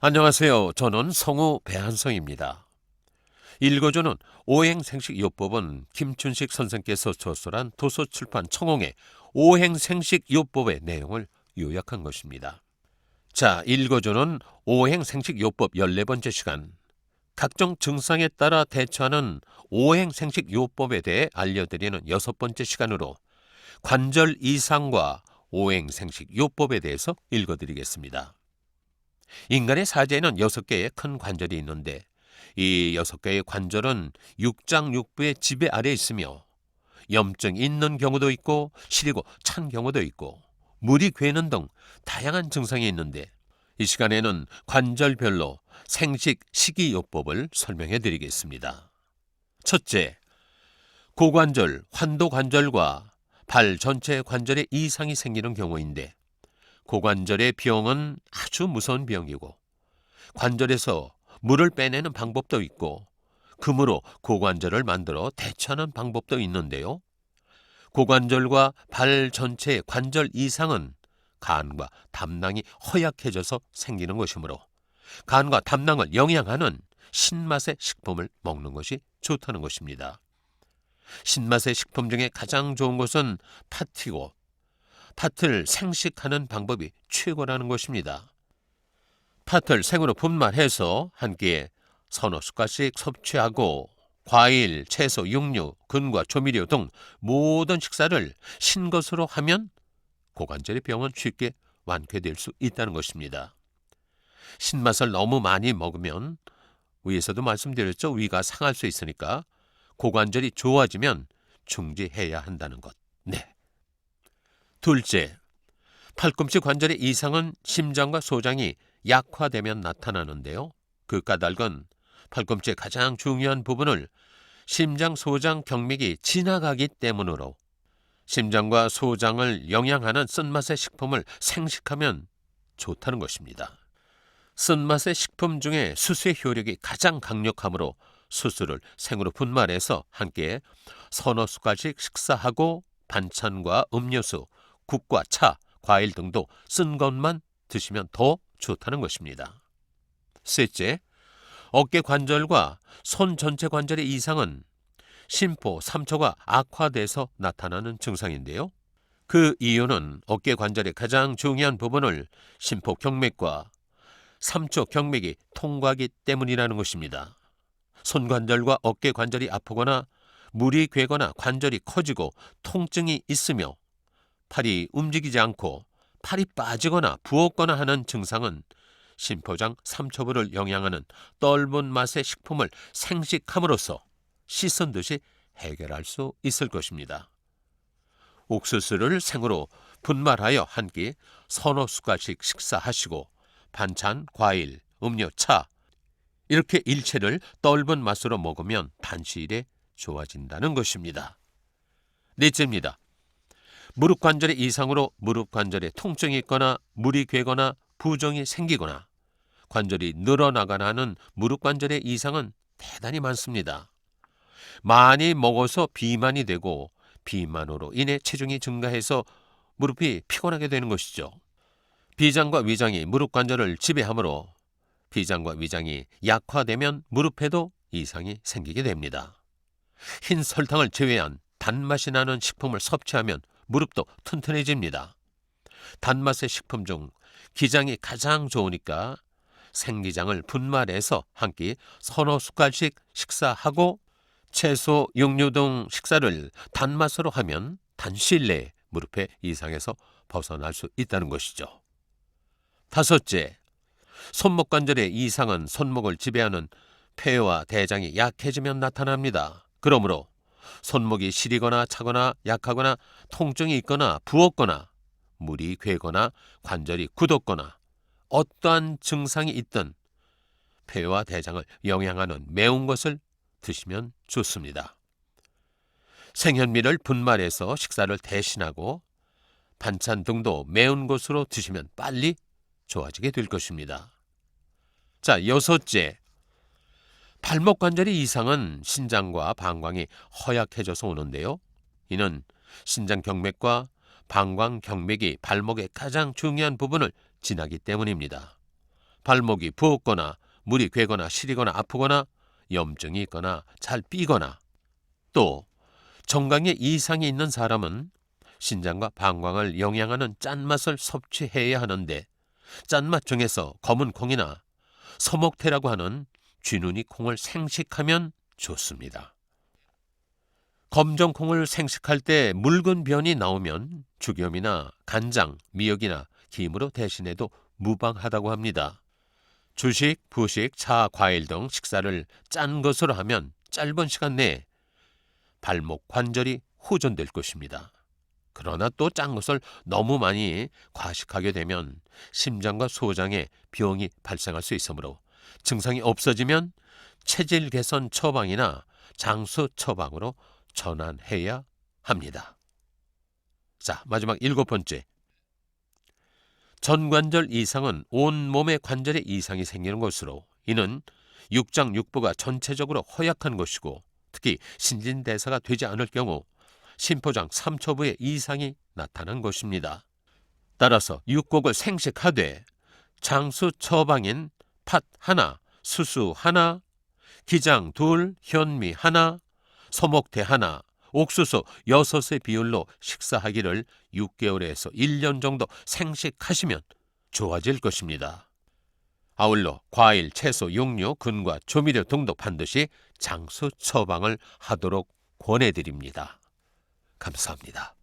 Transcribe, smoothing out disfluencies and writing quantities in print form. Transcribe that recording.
안녕하세요. 저는 성우 배한성입니다. 읽어주는 오행생식요법은 김춘식 선생께서 저술한 도서출판 청홍의 오행생식요법의 내용을 요약한 것입니다. 자, 읽어주는 오행생식요법 14번째 시간, 각종 증상에 따라 대처하는 오행생식요법에 대해 알려드리는 6번째 시간으로 관절 이상과 오행생식요법에 대해서 읽어드리겠습니다. 인간의 사지에는 6개의 큰 관절이 있는데 이 6개의 관절은 육장육부의 지배 아래에 있으며 염증이 있는 경우도 있고 시리고 찬 경우도 있고 물이 괴는 등 다양한 증상이 있는데 이 시간에는 관절별로 생식 식이요법을 설명해 드리겠습니다. 첫째, 고관절, 환도관절과 발 전체 관절에 이상이 생기는 경우인데 고관절의 병은 아주 무서운 병이고 관절에서 물을 빼내는 방법도 있고 금으로 고관절을 만들어 대처하는 방법도 있는데요. 고관절과 발 전체의 관절 이상은 간과 담낭이 허약해져서 생기는 것이므로 간과 담낭을 영양하는 신맛의 식품을 먹는 것이 좋다는 것입니다. 신맛의 식품 중에 가장 좋은 것은 팥이고 팥을 생식하는 방법이 최고라는 것입니다. 팥을 생으로 분말해서 한 끼에 서너 숟갈씩 섭취하고 과일, 채소, 육류, 근과 조미료 등 모든 식사를 신 것으로 하면 고관절의 병은 쉽게 완쾌될 수 있다는 것입니다. 신맛을 너무 많이 먹으면 위에서도 말씀드렸죠. 위가 상할 수 있으니까 고관절이 좋아지면 중지해야 한다는 것. 네. 둘째, 팔꿈치 관절의 이상은 심장과 소장이 약화되면 나타나는데요. 그 까닭은 팔꿈치의 가장 중요한 부분을 심장, 소장, 경맥이 지나가기 때문으로 심장과 소장을 영양하는 쓴맛의 식품을 생식하면 좋다는 것입니다. 쓴맛의 식품 중에 수수의 효력이 가장 강력하므로 수수를 생으로 분말해서 한 끼에 서너 숟갈씩 식사하고 반찬과 음료수, 국과 차, 과일 등도 쓴 것만 드시면 더 좋다는 것입니다. 셋째, 어깨 관절과 손 전체 관절의 이상은 심포, 삼초가 악화돼서 나타나는 증상인데요. 그 이유는 어깨 관절의 가장 중요한 부분을 심포 경맥과 삼초 경맥이 통과하기 때문이라는 것입니다. 손 관절과 어깨 관절이 아프거나 물이 괴거나 관절이 커지고 통증이 있으며 팔이 움직이지 않고 팔이 빠지거나 부었거나 하는 증상은 심포장 삼초부를 영양하는 떫은 맛의 식품을 생식함으로써 씻은 듯이 해결할 수 있을 것입니다. 옥수수를 생으로 분말하여 한 끼 서너 숟갈씩 식사하시고 반찬, 과일, 음료, 차 이렇게 일체를 떫은 맛으로 먹으면 반시일에 좋아진다는 것입니다. 넷째입니다. 무릎 관절의 이상으로 무릎 관절에 통증이 있거나 물이 괴거나 부종이 생기거나 관절이 늘어나거나 하는 무릎 관절의 이상은 대단히 많습니다. 많이 먹어서 비만이 되고 비만으로 인해 체중이 증가해서 무릎이 피곤하게 되는 것이죠. 비장과 위장이 무릎 관절을 지배하므로 비장과 위장이 약화되면 무릎에도 이상이 생기게 됩니다. 흰 설탕을 제외한 단맛이 나는 식품을 섭취하면 무릎도 튼튼해집니다. 단맛의 식품 중 기장이 가장 좋으니까 생기장을 분말해서 한 끼 서너 숟갈씩 식사하고 채소, 육류 등 식사를 단맛으로 하면 단시일 내에 무릎의 이상에서 벗어날 수 있다는 것이죠. 다섯째, 손목 관절의 이상은 손목을 지배하는 폐와 대장이 약해지면 나타납니다. 그러므로 손목이 시리거나 차거나 약하거나 통증이 있거나 부었거나 물이 괴거나 관절이 굳었거나 어떠한 증상이 있든 폐와 대장을 영양하는 매운 것을 드시면 좋습니다. 생현미를 분말해서 식사를 대신하고 반찬 등도 매운 것으로 드시면 빨리 좋아지게 될 것입니다. 자, 여섯째, 발목 관절의 이상은 신장과 방광이 허약해져서 오는데요. 이는 신장 경맥과 방광 경맥이 발목의 가장 중요한 부분을 지나기 때문입니다. 발목이 부었거나 물이 괴거나 시리거나 아프거나 염증이 있거나 잘 삐거나 또 정강에 이상이 있는 사람은 신장과 방광을 영양하는 짠맛을 섭취해야 하는데 짠맛 중에서 검은 콩이나 서목태라고 하는 쥐눈이 콩을 생식하면 좋습니다. 검정콩을 생식할 때 묽은 변이 나오면 죽염이나 간장, 미역이나 김으로 대신해도 무방하다고 합니다. 주식, 부식, 차, 과일 등 식사를 짠 것으로 하면 짧은 시간 내에 발목 관절이 후전될 것입니다. 그러나 또 짠 것을 너무 많이 과식하게 되면 심장과 소장에 병이 발생할 수 있으므로 증상이 없어지면 체질 개선 처방이나 장수 처방으로 전환해야 합니다. 자, 마지막 7번째. 전관절 이상은 온몸의 관절에 이상이 생기는 것으로 이는 육장 육부가 전체적으로 허약한 것이고 특히 신진대사가 되지 않을 경우 심포장 3초부에 이상이 나타난 것입니다. 따라서 육곡을 생식하되 장수 처방인 팥 하나, 수수 하나, 기장 둘, 현미 하나, 서목태 하나, 옥수수 6의 비율로 식사하기를 6개월에서 1년 정도 생식하시면 좋아질 것입니다. 아울러 과일, 채소, 육류, 근과 조미료 등도 반드시 장수 처방을 하도록 권해드립니다. 감사합니다.